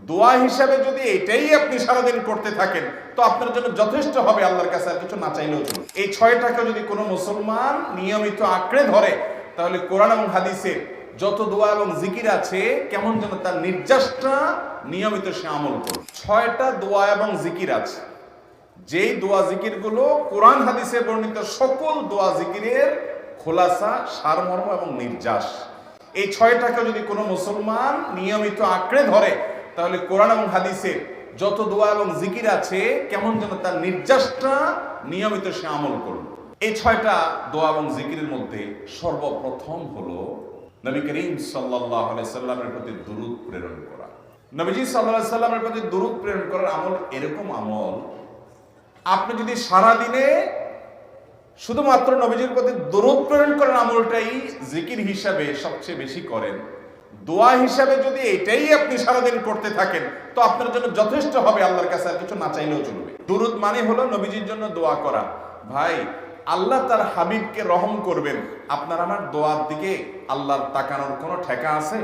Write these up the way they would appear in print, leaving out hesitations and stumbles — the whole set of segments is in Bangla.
দোয়া হিসাবে যদি এটাই আপনি সারাদিন করতে থাকেন তো আপনার জন্য যথেষ্ট হবে, আল্লাহর কাছে আর কিছু না চাইলেও চলবে। এই 6টাকে যদি কোনো মুসলমান নিয়মিত আঁকড়ে ধরে তাহলে কোরআন এবং হাদিসের যত দোয়া এবং জিকির আছে কেমন যেন তার নির্যাসটা নিয়মিত সে আমল করবে। 6টা দোয়া এবং জিকির আছে, যেই দোয়া জিকির গুলো কোরআন হাদিসে বর্ণিত সকল দোয়া জিকিরের খোলাসা, সারমর্ম এবং নির্যাস। এই 6টাকে যদি কোনো মুসলমান নিয়মিত আঁকড়ে ধরে তাহলে কোরআন এবং হাদিসের যত দোয়া এবং জিকির আছে কেমন যেন তার নির্যাসটা নিয়মিত সে আমল করবে। এই 6টা দোয়া এবং জিকিরের মধ্যে সর্বপ্রথম হলো নবী করিম সাল্লাল্লাহু আলাইহি সাল্লামের প্রতি দুরূদ প্রেরণ করা। নবীজি সাল্লাল্লাহু আলাইহি সাল্লামের প্রতি দুরূদ প্রেরণ করার আমল এরকম আমল, আপনি যদি সারা দিনে শুধুমাত্র নবীজির প্রতি দুরূদ প্রেরণ করার আমলটাই জিকির হিসাবে সবচেয়ে বেশি করেন, দোয়া হিসাবে যদি এটাই আপনি সারাদিন করতে থাকেন তো আপনার জন্য যথেষ্ট হবে, আল্লাহর কাছে আর কিছু না চাইলেও চলবে। দুরূদ মানে হলো নবীজির জন্য দোয়া করা। ভাই, আল্লাহ তার হাবিবকে রহম করবেন, আপনার আমার দোয়ার দিকে আল্লাহর তাকানোর কোনো ঠেকা আছে?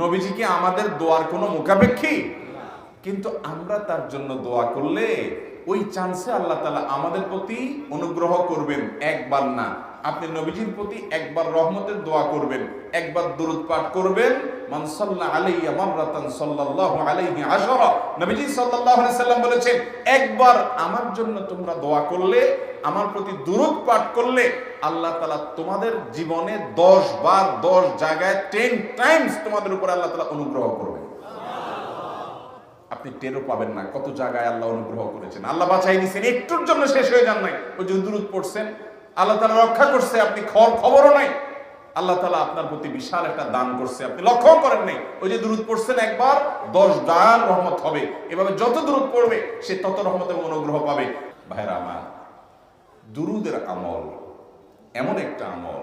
নবীজি কি আমাদের দোয়ার কোনো মুখাপেক্ষী? কিন্তু আমরা তার জন্য দোয়া করলে ওই চান্সে আল্লাহ তাআলা আমাদের প্রতি অনুগ্রহ করবেন। একবার না, আপনি নবীজির প্রতি একবার রহমতের দোয়া করবেন, একবার দুরূদ পাঠ করবেন। মান সাল্লা আলাইয়া মাররাতান সাল্লাল্লাহু আলাইহি আশরা, নবীজি সাল্লাল্লাহু আলাইহি সাল্লাম বলেছেন, একবার আমার জন্য তোমরা দোয়া করলে, আমার প্রতি দুরূদ পাঠ করলে আল্লাহ তাআলা তোমাদের জীবনে 10 বার 10 জায়গায় 10 টাইমস তোমাদের উপর আল্লাহ তাআলা অনুগ্রহ করবেন। আপনি টেরও পাবেন না কত জায়গায় আল্লাহ অনুগ্রহ করেছেন। আল্লাহ বাঁচাই নিছেন, একটুর জন্য শেষ হয়ে যান নাই। ওই যে দুরূদ পড়ছেন, আল্লাহ তাআলা রক্ষা করছে, আপনি খবরও নাই। আল্লাহ তাআলা আপনার প্রতি বিশাল একটা দান করছে, আপনি লক্ষ্য করেন নাই। ওই যে দুরূদ পড়ছেন একবার 10 দান রহমত হবে। এভাবে যত দুরূদ পড়বে সে তত রহমত এবং অনুগ্রহ পাবে। ভাইরা আমার, দুরূদের আমল এমন একটা আমল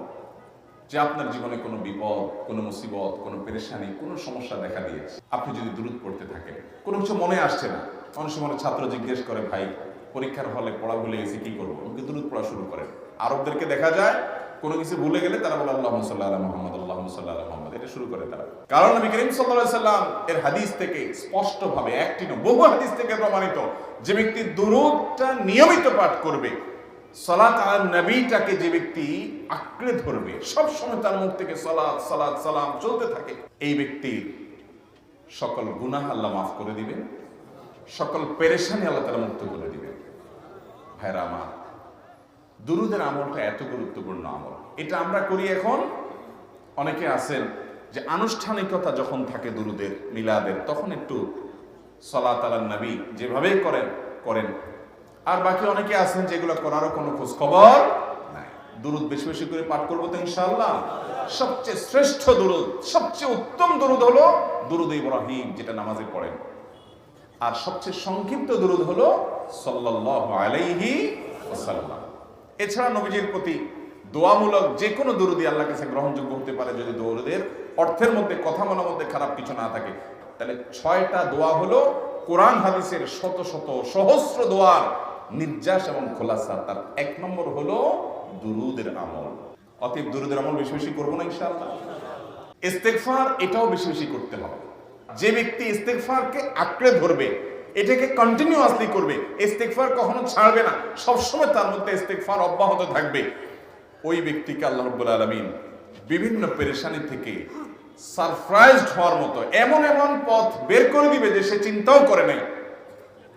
যে আপনার জীবনে কোনো বিপদ, কোনো মুসিবত, কোনো পেরেশানি, কোনো সমস্যা দেখা দিয়েছে, আপনি যদি দুরূদ পড়তে থাকেন, কোনো কিছু মনে আসছে না, অনেক সময় ছাত্র জিজ্ঞেস করে, ভাই পরীক্ষার হলে পড়া ভুলে গেছি, কি করবো? ওকে দুরূদ পড়া শুরু করেন। আরবদেরকে দেখা যায় কোনো কিছু ভুলে গেলে তারা বলে আল্লাহুম্মা সাল্লি আলা মুহাম্মদ, আল্লাহুম্মা সাল্লি আলা মুহাম্মদ, এটা শুরু করে তারা। কারণ নবী করিম সাল্লাল্লাহু আলাইহি সাল্লাম এর হাদিস থেকে স্পষ্টভাবে, একটি নয় বহু হাদিস থেকে প্রমাণিত, যে ব্যক্তি দুরূদটা নিয়মিত পাঠ করবে, সালাত আলা নবীটাকে যে ব্যক্তি আঁকড়ে ধরবে, সব সময় তার মুখ থেকে সালাত সালাত সালাম চলতে থাকে, এই ব্যক্তির সকল গুনাহ আল্লাহ মাফ করে দিবেন, সকল পেরেশানি আল্লাহ তাআলা মুক্ত করে দিবেন। ভাইরা আমার, দুরূদের আমলটা এত গুরুত্বপূর্ণ আমল। এটা আমরা করি এখন, অনেকে আছেন যে আনুষ্ঠানিকতা যখন থাকে দুরূদের, মিলাদের, তখন একটু সালাত আলা নবী যেভাবে করেন। আর বাকি অনেকে আছেন যেগুলো করারও কোনো খোঁজ খবর নাই। দুরূদ বেশি বেশি করে পাঠ করবো তো ইনশাআল্লাহ। সবচেয়ে শ্রেষ্ঠ দুরূদ, সবচেয়ে উত্তম দুরূদ হলো দুরূদ ইব্রাহিম, যেটা নামাজে পড়েন। আর সবচেয়ে সংক্ষিপ্ত দুরূদ হলো সাল্লাল্লাহু আলাইহি ওয়াসাল্লাম। এছাড়া নবীজির প্রতি দোয়ামূলক যে কোনো দুরূদই আল্লাহর কাছে গ্রহণযোগ্য হতে পারে, যদি দুরূদের অর্থের মধ্যে, কথা বলার মধ্যে খারাপ কিছু না থাকে। তাহলে 6টা দোয়া হলো কোরআন হাদিসের শত শত সহস্র দোয়ার নির্যাস এবং খোলাসা। তার 1 নম্বর হলো দুরূদের আমল। অতএব দুরূদের আমল বেশি বেশি করবো না ইনশাআল্লাহ। ইস্তেগফার, এটাও বেশি বেশি করতে হবে। যে ব্যক্তি ইস্তেগফারকে আঁকড়ে ধরবে, এটাকে কন্টিনিউয়াসলি করবে, ইস্তেগফার কখনো ছাড়বে না, সবসময় তার মধ্যে ইস্তেগফার অব্যাহত থাকবে, ওই ব্যক্তিকে আল্লাহ রাব্বুল আলামিন বিভিন্ন পেরেশানি থেকে সারপ্রাইজড হওয়ার মতো এমন এমন পথ বের করে দিবে যে সে চিন্তাও করে নাই।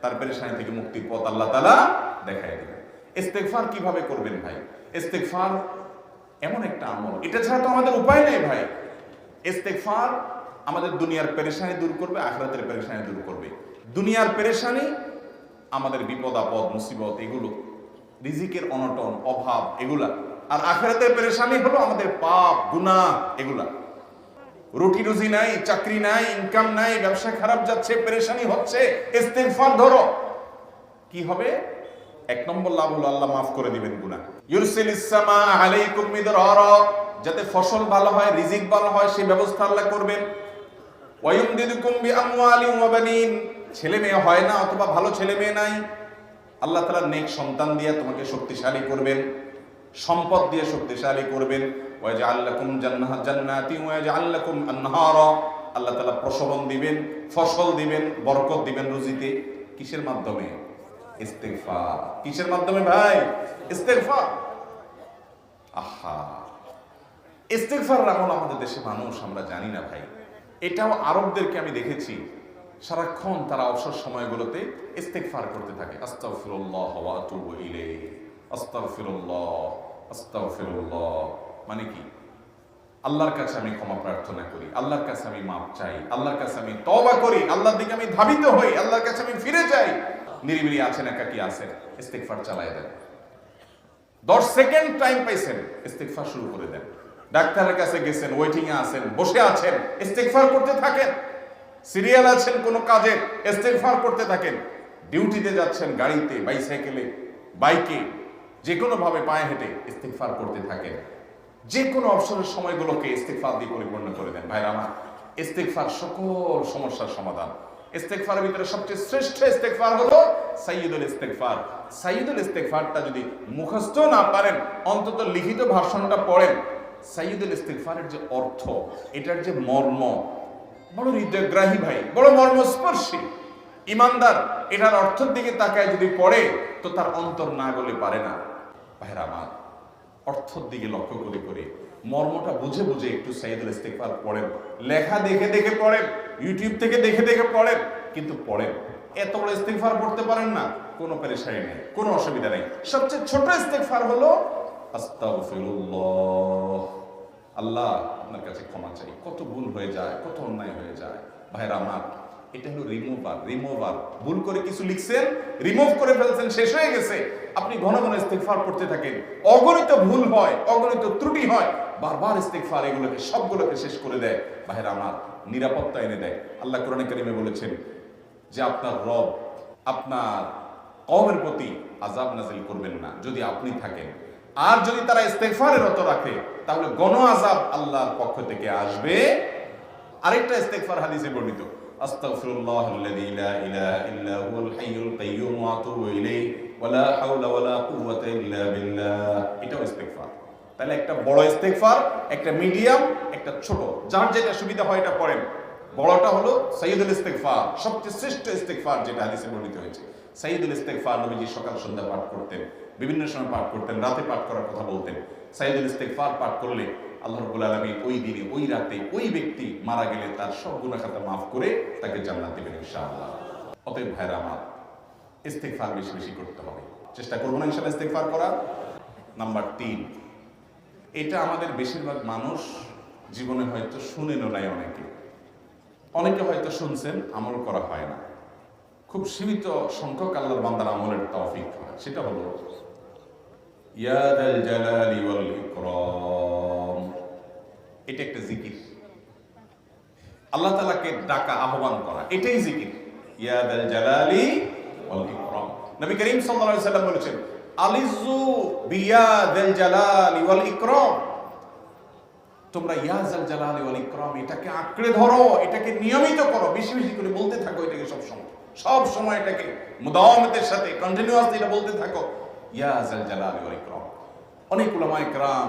তার পেরেশানি থেকে মুক্তির পথ আল্লাহ তাআলা দেখায় দিবেন। ইস্তেগফার কিভাবে করবেন ভাই? ইস্তেগফার এমন একটা আমল, এটা ছাড়া তো আমাদের উপায় নেই ভাই। ইস্তেগফার আমাদের দুনিয়ার পেরেশানি দূর করবে, আখিরাতের পেরেশানি দূর করবে। দুনিয়ার পেরেশানি আমাদের বিপদ আপদ মুসিবত, এগুলো রিজিকের অনটন অভাব এগুলা, আর আখিরাতের পেরেশানি হলো আমাদের পাপ গুনাহ এগুলা। রুটি রুজি নাই, চাকরি নাই, ইনকাম নাই, ব্যবসা খারাপ যাচ্ছে, পেরেশানি হচ্ছে, ইস্তেগফার ধরো, কি হবে? 1 নম্বর লাভ হলো আল্লাহ মাফ করে দিবেন গুনাহ। ইউরসিলিস সামা আলাইকুম মিদরারা, যাতে ফসল ভালো হয়, রিজিক ভালো হয়, সেই ব্যবস্থা আল্লাহ করবেন। ওয়ায়ুমদিদুকুম বিআমওয়ালিন ওয়া বানিন, ছেলে মেয়ে হয় না অথবা ভালো ছেলে মেয়ে নাই, আল্লাহ তাআলা নেক সন্তান দিয়ে তোমাকে শক্তিশালী করবেন, সম্পদ দিয়ে শক্তিশালী করবেন। ওয়াজআল লাকুম জান্নাতি ওয়াজআল লাকুম আনহারা, আল্লাহ তাআলা প্রসবন দিবেন, ফসল দিবেন, বরকত দিবেন রুজিতে। কিসের মাধ্যমে? ইস্তেগফার। কিসের মাধ্যমে ভাই? ইস্তেগফার। আহা, ইস্তেগফারের আমল আমাদের দেশে মানুষ আমরা জানি না ভাই। এটাও আরবদেরকে আমি দেখেছি, সারাক্ষণ তারা অবসর সময়গুলোতে ইস্তেগফার করতে থাকে। আস্তাগফিরুল্লাহ ওয়া আতুবু ইলাইহি, আস্তাগফিরুল্লাহ, আস্তাগফিরুল্লাহ। মানে কি? আল্লাহর কাছে আমি ক্ষমা প্রার্থনা করি, আল্লাহর কাছে আমি মাপ চাই, আল্লাহর কাছে আমি তওবা করি, আল্লাহর দিকে আমি ধাবিত হই, আল্লাহর কাছে আমি ফিরে যাই। নিরিবিলি আছেন, একাকী আছেন, ইস্তেগফার চালায় দেন। 10 সেকেন্ড টাইম পাইছেন, ইস্তেগফার শুরু করে দেন। ডাক্তারের কাছে গেছেন, ওয়েটিং এ আছেন, বসে আছেন, ইস্তেগফার করতে থাকেন। সিরিয়াল আছেন কোন কাজে, ইস্তেগফার করতে থাকেন। ডিউটিতে যাচ্ছেন, গাড়িতে, বাইসাইকেলে, বাইকে, যে কোনো ভাবে পায়ে হেঁটে ইস্তেগফার করতে থাকেন। যে কোনো অবসরের সময়গুলোকে ইস্তেগফার দিয়ে পরিপূর্ণ করে দেন। ভাইরা আমার, ইস্তেগফার সকল সমস্যার সমাধান। ইস্তেগফারের ভিতরে সবচেয়ে শ্রেষ্ঠ ইস্তেগফার হলো সাইয়্যিদুল ইস্তেগফার। সাইয়্যিদুল ইস্তেগফারটা যদি মুখস্থ না পারেন, অন্তত লিখিত ভাষণটা পড়েন। সাইয়্যিদুল ইস্তেগফারের যে অর্থ, এটার যে মর্ম, বড় হৃদয়গ্রাহী ভাই, বড় মর্মস্পর্শী। ইমানদার এটার অর্থের দিকে তাকায় যদি পড়ে, তো তার অন্তর না গলে পারে না। ভাইরা আমার, অর্থের দিকে লক্ষ্য করে করে মর্মটা বুঝে বুঝে একটু সাইয়্যিদুল ইস্তেগফার পড়েন। লেখা দেখে দেখে পড়েন, ইউটিউব থেকে দেখে দেখে পড়েন, কিন্তু পড়েন। এত বড় ইস্তেগফার পড়তে পারেন না, কোনো পেরেশানি নেই, কোনো অসুবিধা নেই। সবচেয়ে ছোট ইস্তেগফার হলো আস্তাগফিরুল্লাহ। আল্লাহ, আপনার কাছে ক্ষমা চাই, কত ভুল হয়ে যায়, কত অন্যায় হয়ে যায়। ভাইরা আমার, এটা হলো রিমুভার। ভুল করে কিছু লিখছেন, রিমুভ করে ফেলছেন, শেষ হয়ে গেছে। আপনি ঘন ঘন ইস্তেগফার করতে থাকেন। অগণিত ভুল হয়, অগণিত ত্রুটি হয়, বারবার ইস্তেগফার এগুলোকে সবগুলোকে শেষ করে দেয়। ভাইরা আমার, নিরাপত্তা এনে দেয়। আল্লাহ কোরআনে কারিমে বলেছেন যে আপনার রব আপনার কওমের প্রতি আযাব নাযিল করবেন না যদি আপনি থাকেন। আর যদি তারা ইস্তেগফারে রত রাখে, তাহলে গণ আযাব আল্লাহর পক্ষ থেকে আসবে। আরেকটা ইস্তেগফার হাদিসে বর্ণিত, আস্তাগফিরুল্লাহাল্লাযী লা ইলাহা ইল্লা হুয়াল হাইয়ুল কাইয়্যুম ওয়া আতুবু ইলাইহি ওয়া লা হাওলা ওয়া লা কুওয়াতা ইল্লা বিল্লাহ। এটাও ইস্তেগফার। তাহলে একটা বড় ইস্তেগফার, একটা মিডিয়াম, একটা ছোট, যার যেটা সুবিধা হয় এটা পড়েন। বড়টা হলো সাইয়্যিদুল ইস্তেগফার, সবচেয়ে শ্রেষ্ঠ ইস্তেগফার যেটা হাদিসে বর্ণিত হয়েছে। সাইয়্যিদুল ইস্তেগফার নবীজি সকাল সন্ধ্যা পাঠ করতেন, বিভিন্ন সময় পাঠ করতেন, রাতে পাঠ করার কথা বলতেন। সাইয়্যিদুল ইস্তেগফার পাঠ করলে আল্লাহ রাব্বুল আলামিন ওই দিনে, ওই রাতে, ওই ব্যক্তি মারা গেলে তার সব গুনাহ খাতা মাফ করে তাকে জান্নাত দিবেন ইনশাআল্লাহ। অতএব ভাইরা আমার, ইস্তেগফার বেশি বেশি করতে হবে। চেষ্টা করব না ইনশাআল্লাহ ইস্তেগফার করা। নাম্বার 3, এটা আমাদের বেশিরভাগ মানুষ জীবনে হয়তো শুনেনও নাই, অনেকে হয়তো শুনছেন, আমল করা হয় না। খুব সীমিত সংখ্যক আল্লাহর বান্দার আমলের তৌফিক হয়। সেটা হলো ইয়া যাল জালালি ওয়াল ইকরাম। এটা একটা জিকির, আল্লাহ তাআলাকে ডাকা, আহ্বান করা, এটাই জিকির। ইয়া যাল জালালি ওয়াল ইকরাম। নবী করিম সাল্লাল্লাহু আলাইহি ওয়াসাল্লাম বলেছেন, আলিযু বিয়া যাল জালালি ওয়াল ইকরাম। তোমরা ইয়া যাল জালালি ওয়াল ইকরাম এটাকে আঁকড়ে ধরো, এটাকে নিয়মিত করো, বেশি বেশি করে বলতে থাকো এটাকে সব সময় এটাকে মুদাওয়ামাতের সাথে কন্টিনিউয়াসলি এটা বলতে থাকো, ইয়া যাল জালালি ওয়াল ইকরাম। অনেক উলামায়ে কেরাম,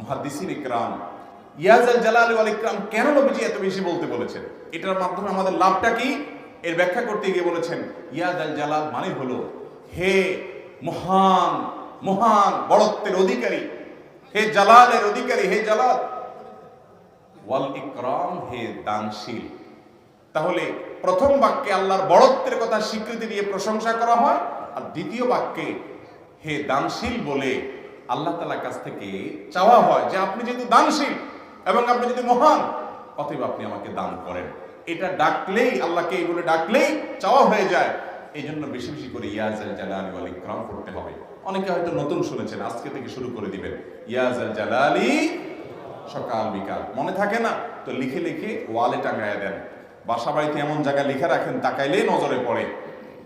মুহাদ্দিসিন ইকরাম ইয়া যাল জালালি ওয়াল ইকরাম কেন নবীজি এত বেশি বলতে বলেছেন, এটার মাধ্যমে আমাদের লাভটা কি, এর ব্যাখ্যা করতে গিয়ে বলেছেন ইয়া যাল জালাল মানে হলো হে মহান, মহান বড়ত্বের অধিকারী, হে জালালের অধিকারী, হে জালাল, ওয়াল ইকরাম হে দানশীল। তাহলে প্রথম বাক্যে আল্লাহর বড়ত্বের কথা স্বীকৃতি দিয়ে প্রশংসা করা হয়, আর দ্বিতীয় বাক্যে হে দানশীল বলে আল্লাহ তাআলার কাছ থেকে চাওয়া হয় যে আপনি যেহেতু দানশীল এবং আপনি যদি মহান, অতএব আপনি আমাকে দান করেন। এটা ডাকলেই, আল্লাহকে এই বলে ডাকলেই চাওয়া হয়ে যায়। এই জন্য বেশি বেশি করে ইয়া যাল জালালি ওয়াল ইকরাম করতে হবে। অনেকে হয়তো নতুন শুনেছেন, আজকে থেকে শুরু করে দিবেন ইয়া যাল জালালি, সকাল বিকাল মনে থাকে না তো লিখে লিখে ওয়ালে টাঙায় দেন। বাসা বাড়িতে এমন জায়গায় লিখে রাখেন তাকাইলেই নজরে পড়ে,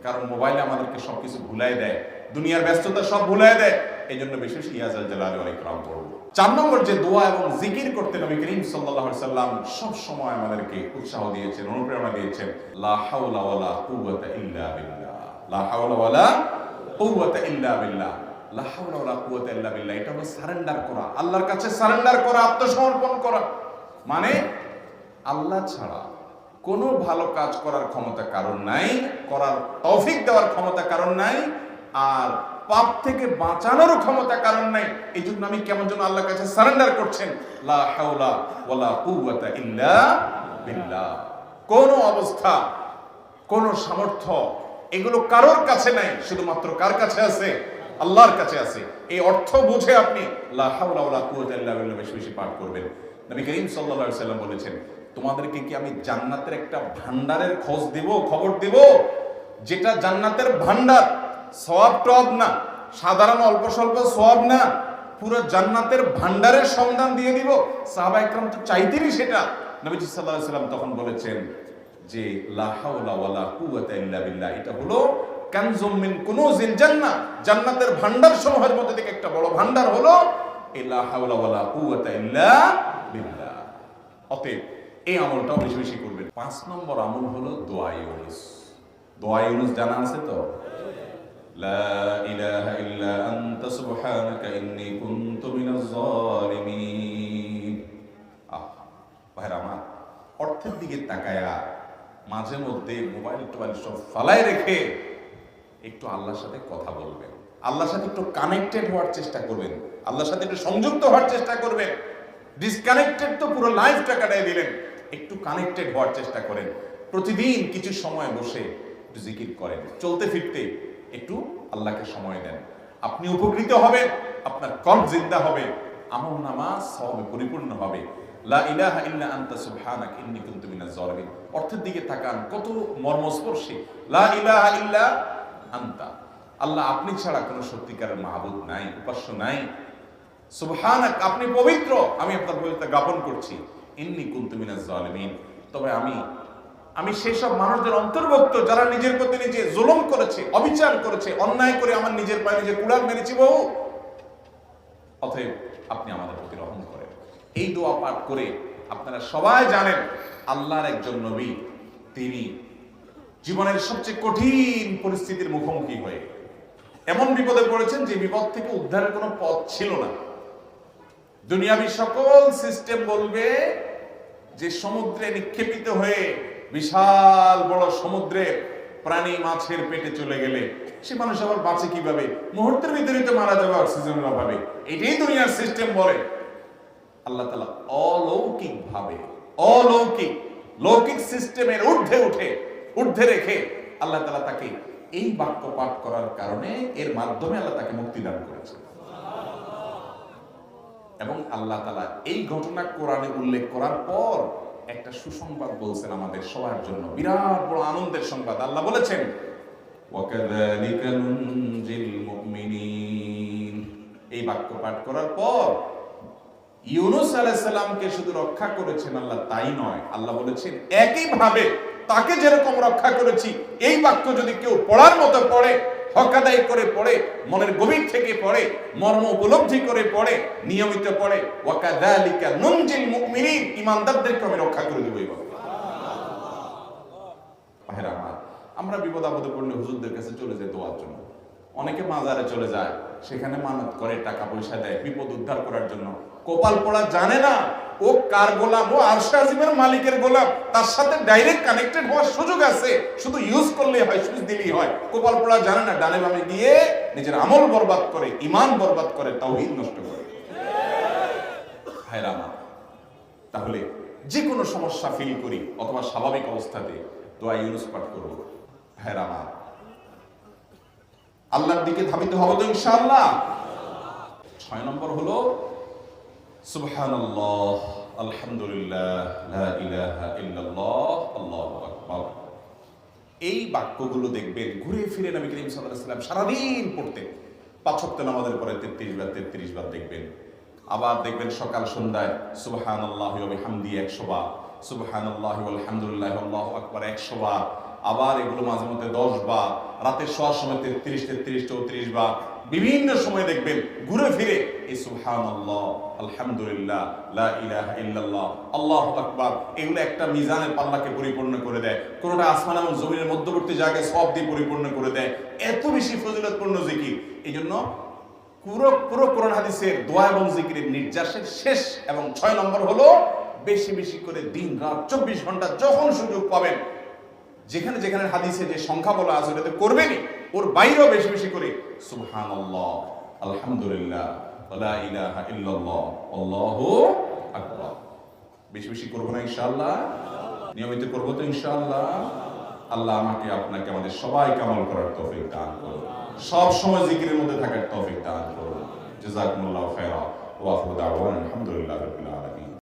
কারণ মোবাইলে আমাদেরকে সবকিছু ভুলাই দেয়, দুনিয়ার ব্যস্ততা সব ভুলাই দেয়। এই জন্য বিশেষ ইয়া যাল জালালি ওয়াল ইকরাম করব। 4 নম্বর যে দোয়া এবং জিকির করতে নবী করিম সাল্লাল্লাহু আলাইহি সাল্লাম সব সময় আমাদেরকে উৎসাহ দিয়েছেন, অনুপ্রেরণা দিয়েছেন, লা হাওলা ওয়ালা কুওয়াতা ইল্লা বিল্লাহ, লা হাওলা ওয়ালা কুওয়াতা ইল্লা বিল্লাহ, লা হাওলা ওয়ালা কুওয়াতা ইল্লা বিল্লাহ। এটা হলো সারেন্ডার করা, আল্লাহর কাছে সারেন্ডার করা, আত্মসমর্পণ করা। মানে আল্লাহ ছাড়া কোনো ভালো কাজ করার ক্ষমতা কারণ নাই, করার তৌফিক দেওয়ার ক্ষমতা কারণ নাই, আর পাপ থেকে বাঁচানোরও ক্ষমতা কারণ নাই। এই জন্য আমি কেমন যেন আল্লাহর কাছে সারেন্ডার করছেন, লা হাওলা ওয়ালা কুওয়াতা ইল্লা বিল্লাহ। কোন অবস্থা, কোন সামর্থ্য এগুলো কারোর কাছে নাই, শুধুমাত্র কার কাছে আছে? আল্লাহর কাছে আছে। এই অর্থ বুঝে আপনি লা হাওলা ওয়ালা কুওয়াতা ইল্লা বিল্লাহ বেশি বেশি পাঠ করবেন। নবী করিম সাল্লাল্লাহু আলাইহি সাল্লাম বলেছেন, তোমাদেরকে কি আমি জান্নাতের একটা ভান্ডারের খোঁজ দিব, খবর দিব, যেটা জান্নাতের ভান্ডার, সওয়াব টব না, সাধারণ অল্প স্বল্প সওয়াব না, পুরো জান্নাতের ভান্ডারের সন্ধান দিয়ে দিব। সাহাবা ইকরাম তো চাইতেনই সেটা। নবীজি সাল্লাল্লাহু আলাইহি সাল্লাম তখন বলেছেন যে লা হাওলা ওয়ালা কুওয়াতা ইল্লা বিল্লাহ, এটা হলো কানজুম মিন কুনুজিল জান্নাহ, জান্নাতের ভান্ডার সমূহের মধ্যে থেকে একটা বড় ভান্ডার হলো লা হাওলা ওয়ালা কুওয়াতা ইল্লা বিল্লাহ। অতএব এই আমলটাও বেশি বেশি করবেন। 5 নম্বর আমল হলো দোয়া ইউনুস। দোয়া ইউনুস জানা আছে তো? লা ইলাহা ইল্লা আনতা সুবহানাকা ইন্নী কুনতু মিনাজ জালিমিন। ভাইরা আমার, অর্থের দিকে তাকায়া মাঝে মধ্যে মোবাইল টোবাইল সব ফালায় রেখে একটু আল্লাহর সাথে কথা বলবেন, আল্লাহর সাথে একটু কানেক্টেড হওয়ার চেষ্টা করবেন, আল্লাহর সাথে একটু সংযুক্ত হওয়ার চেষ্টা করবেন। ডিসকানেক্টেড তো পুরো লাইফটা কাটাই দিলেন, একটু কানেক্টেড হওয়ার চেষ্টা করেন। প্রতিদিন কিছু সময় বসে একটু জিকির করেন, চলতে ফিরতে একটু আল্লাহকে সময় দেন। আপনি উপকৃত হবেন, আপনার কল্ব জিন্দা হবে, আমল নামা সওয়াবে পরিপূর্ণ হবে। লা ইলাহা ইল্লা আনতা সুবহানাকা ইন্নী কুনতু মিনাজ জালিমিন। অর্থের দিকে তাকান, কত মর্মস্পর্শী। লা ইলাহা ইল্লা আনতা, আল্লাহ আপনি ছাড়া কোনো সত্যিকারের মাহবুদ নাই, উপাস্য নাই। সুবহানাক, আপনি পবিত্র, আমি আপনার পবিত্রতা জ্ঞাপন করছি। ইন্নী কুনতু মিনাজ জালিমিন, তবে আমি সেই সব মানুষদের অন্তর্ভুক্ত যারা নিজের প্রতি নিজে জুলুম করেছে, অবিচার করেছে, অন্যায় করে আমার নিজের পায়ে নিজে কুড়াল মেরেছি বহু। অতএব আপনি আমাদের প্রতি রহম করেন। এই দোয়া পাঠ করে আপনারা সবাই জানেন আল্লাহর একজন নবী, তিনি জীবনের সবচেয়ে কঠিন পরিস্থিতির মুখোমুখি হয়ে এমন বিপদে পড়েছেন যে বিপদ থেকে উদ্ধারের কোনো পথ ছিল না। দুনিয়াবি সকল সিস্টেম বলবে যে সমুদ্রে নিক্ষেপিত হয়ে বিশাল বড় সমুদ্রে প্রাণী মাছের পেটে চলে গেলে সে মানুষ আবার বাঁচে কিভাবে? মুহূর্তের ভিতরে তো মারা যাবে অক্সিজেনের অভাবে। এটাই দুনিয়ার সিস্টেম বলে। আল্লাহ তাআলা অলৌকিক ভাবে, অলৌকিক লৌকিক সিস্টেমের ঊর্ধ্বে রেখে আল্লাহ তাআলা তাকে এই বাক্য পাঠ করার কারণে, এর মাধ্যমে আল্লাহ তাকে মুক্তি দান করেছেন। এবং আল্লাহ তাআলা এই ঘটনা কোরআনে উল্লেখ করার পর একটা সুসংবাদ বলছেন আমাদের সবার জন্য, বিরাট বড় আনন্দের সংবাদ। আল্লাহ বলেছেন ওয়াকাযালিকা নুনজিল মুমিনিন। এই বাক্য পাঠ করার পর ইউনূস আলাইহিস সালামকে শুধু রক্ষা করেছেন আল্লাহ, তাই নয়, আল্লাহ বলেছেন একইভাবে তাকে যেরকম রক্ষা করেছি, এই বাক্য যদি কেউ পড়ার মতো পড়ে, হক আদায় করে পড়ে, মনের গভীর থেকে পড়ে, মর্ম উপলব্ধি করে পড়ে, নিয়মিত পড়ে, ওয়াকাযালিকা নুনজিল মুমিনিন, ঈমানদারদেরকে আমি রক্ষা করে দেব। ভাইরা আমার, আমরা বিপদ আপদে পড়লে হুজুরদের কাছে চলে যাই দোয়ার জন্য। অনেকে মাজারে চলে যায়, সেখানে মানত করে, টাকা পয়সা দেয় বিপদ উদ্ধার করার জন্য। কপাল পড়া জানে না ও কার গোলাম, ও আরশে আজিমের মালিকের গোলাম, তার সাথে ডাইরেক্ট কানেক্টেড হওয়ার সুযোগ আছে, শুধু ইউজ করলেই হয়, সুইচ দিলেই হয়। কপাল পড়া জানে না, ডানে বামে গিয়ে নিজের আমল বরবাদ করে, ঈমান বরবাদ করে, তাওহীদ নষ্ট করে। ভাইরা আমার, তাহলে যে কোনো সমস্যা ফিল করি অথবা স্বাভাবিক অবস্থাতে দোয়া ইউনূস পাঠ করব। ভাইরা আমার, আল্লাহর দিকে ধাবিত হব তো ইনশাআল্লাহ। 6 নম্বর হলো সুবহানাল্লাহ, আলহামদুলিল্লাহ, লা ইলাহা ইল্লাল্লাহ, আল্লাহু আকবার। এই বাক্যগুলো দেখবেন ঘুরে ফিরে নবী করিম সাল্লাল্লাহু আলাইহি ওয়াসাল্লাম সারাদিন পড়তেন। 5 ওয়াক্ত নামাজের পরে 33 বার দেখবেন। আবার দেখবেন সকাল সন্ধ্যায় সুবহানাল্লাহি ওয়া বিহামদিহি 100 বার, সুবহানাল্লাহি ওয়াল হামদুলিল্লাহি আল্লাহু আকবার 100 বার। আবার এগুলো মাঝে মধ্যে 10 বার, রাতে শোয়ার সময় 33, 34 বার। বিভিন্ন সময় দেখবেন ঘুরে ফিরে এই সুবহানাল্লাহ, আলহামদুলিল্লাহ, লা ইলাহা ইল্লাল্লাহ, আল্লাহু আকবার, এগুলো একটা মিজানের পাল্লাকে পরিপূর্ণ করে দেয়। কোনটা আসমান এবং জমিনের মধ্যবর্তী জায়গায় সওয়াব দিয়ে পরিপূর্ণ করে দেয়। এত বেশি ফজিলতপূর্ণ জিকির। এইজন্য পুরো কোরআন হাদিসের দোয়া এবং জিকিরের নির্যাসের শেষ এবং 6 নম্বর হলো বেশি বেশি করে দিন রাত 24 ঘন্টা যখন সুযোগ পাবেন, যেখানে যেখানে হাদিসে যে সংখ্যা বলা আছে ওটাতে করবেনই, ওর বাইরেও বেশি বেশি করে সুবহানাল্লাহ, আলহামদুলিল্লাহ, ওয়ালা ইলাহা ইল্লাল্লাহ, আল্লাহু আকবার বেশি বেশি করবো না ইনশাআল্লাহ? নিয়মিত করবো তো ইনশাআল্লাহ? আল্লাহ আমাকে আপনাকে আমাদের সবাইকে আমল করার তৌফিক দান করুন, সব সময় জিকিরের মধ্যে থাকার তৌফিক দান করুন। জাযাকুমুল্লাহু খায়রা ওয়া আখিরু দাওয়ানা আলহামদুলিল্লাহি রাব্বিল আলামিন।